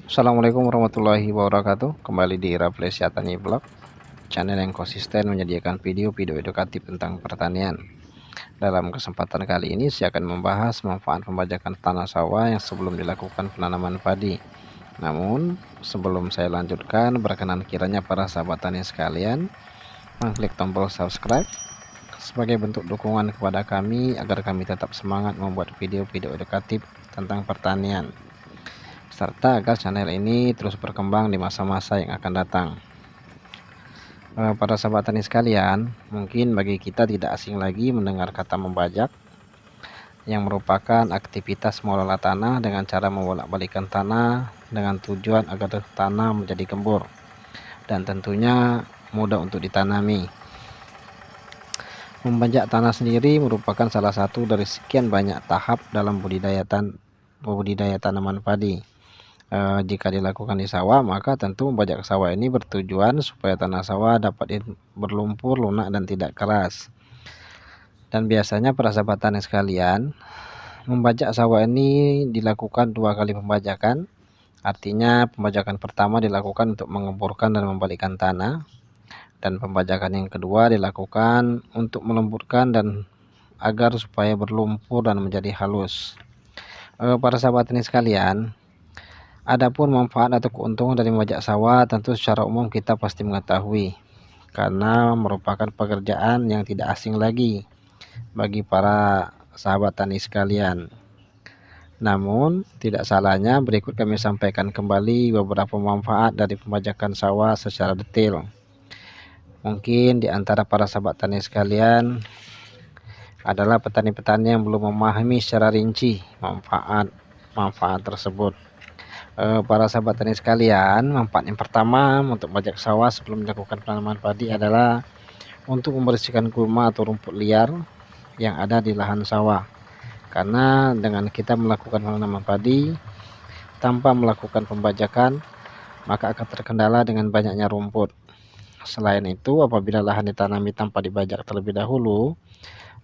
Assalamualaikum warahmatullahi wabarakatuh. Kembali di Raflesia Tani Vlog, channel yang konsisten menyediakan video-video edukatif tentang pertanian. Dalam kesempatan kali ini saya akan membahas manfaat pembajakan tanah sawah yang sebelum dilakukan penanaman padi. Namun sebelum saya lanjutkan, berkenan kiranya para sahabat tani sekalian mengklik tombol subscribe sebagai bentuk dukungan kepada kami agar kami tetap semangat membuat video-video edukatif tentang pertanian, serta agar channel ini terus berkembang di masa-masa yang akan datang. Para sahabat tani sekalian, mungkin bagi kita tidak asing lagi mendengar kata membajak, yang merupakan aktivitas mengelola tanah dengan cara membolak-balikan tanah dengan tujuan agar tanah menjadi gembur dan tentunya mudah untuk ditanami. Membajak tanah sendiri merupakan salah satu dari sekian banyak tahap dalam budidaya tanaman padi. Jika dilakukan di sawah, maka tentu membajak sawah ini bertujuan supaya tanah sawah dapat berlumpur, lunak, dan tidak keras. Dan biasanya para sahabat tani sekalian, membajak sawah ini dilakukan 2 kali pembajakan. Artinya pembajakan pertama dilakukan untuk mengemburkan dan membalikkan tanah, dan pembajakan yang kedua dilakukan untuk melembutkan dan agar supaya berlumpur dan menjadi halus. Para sahabat tani sekalian, adapun manfaat atau keuntungan dari membajak sawah tentu secara umum kita pasti mengetahui, karena merupakan pekerjaan yang tidak asing lagi bagi para sahabat tani sekalian. Namun tidak salahnya berikut kami sampaikan kembali beberapa manfaat dari pembajakan sawah secara detail. Mungkin di antara para sahabat tani sekalian adalah petani-petani yang belum memahami secara rinci manfaat tersebut. Para sahabat tani sekalian, manfaat yang pertama untuk membajak sawah sebelum dilakukan penanaman padi adalah untuk membersihkan gulma atau rumput liar yang ada di lahan sawah. Karena dengan kita melakukan penanaman padi tanpa melakukan pembajakan, maka akan terkendala dengan banyaknya rumput. Selain itu, apabila lahan ditanami tanpa dibajak terlebih dahulu,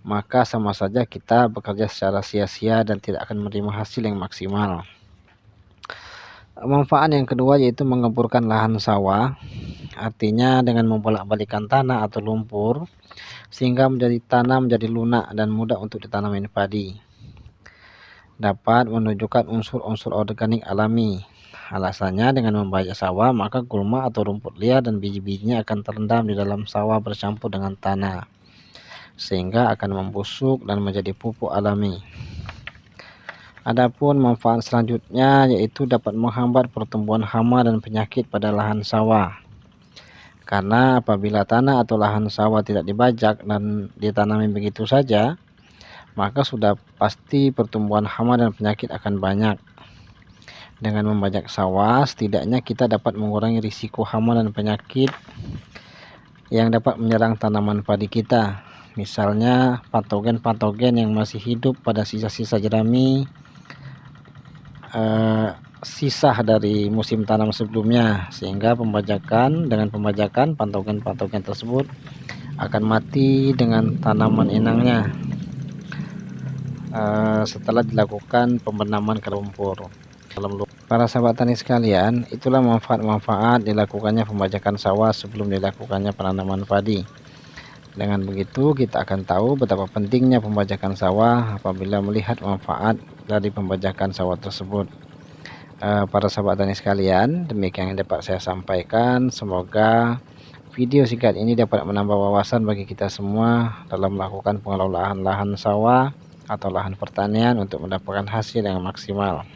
maka sama saja kita bekerja secara sia-sia dan tidak akan menerima hasil yang maksimal. Manfaat yang kedua yaitu mengemburkan lahan sawah. Artinya dengan membolak-balikan tanah atau lumpur sehingga tanah menjadi lunak dan mudah untuk ditanami padi. Dapat menunjukkan unsur-unsur organik alami. Alasannya dengan membajak sawah maka gulma atau rumput liar dan biji-bijinya akan terendam di dalam sawah bercampur dengan tanah, sehingga akan membusuk dan menjadi pupuk alami. Adapun manfaat selanjutnya yaitu dapat menghambat pertumbuhan hama dan penyakit pada lahan sawah. Karena apabila tanah atau lahan sawah tidak dibajak dan ditanami begitu saja, maka sudah pasti pertumbuhan hama dan penyakit akan banyak. Dengan membajak sawah, setidaknya kita dapat mengurangi risiko hama dan penyakit yang dapat menyerang tanaman padi kita. Misalnya patogen-patogen yang masih hidup pada sisa-sisa jerami sisa dari musim tanam sebelumnya, sehingga dengan pembajakan patogen-patogen tersebut akan mati dengan tanaman inangnya setelah dilakukan pembenaman ke lumpur. Para sahabat tani sekalian, itulah manfaat-manfaat dilakukannya pembajakan sawah sebelum dilakukannya penanaman padi. Dengan begitu kita akan tahu betapa pentingnya pembajakan sawah apabila melihat manfaat dari pembajakan sawah tersebut. Para sahabat tani sekalian, demikian yang dapat saya sampaikan. Semoga video singkat ini dapat menambah wawasan bagi kita semua dalam melakukan pengelolaan lahan sawah atau lahan pertanian untuk mendapatkan hasil yang maksimal.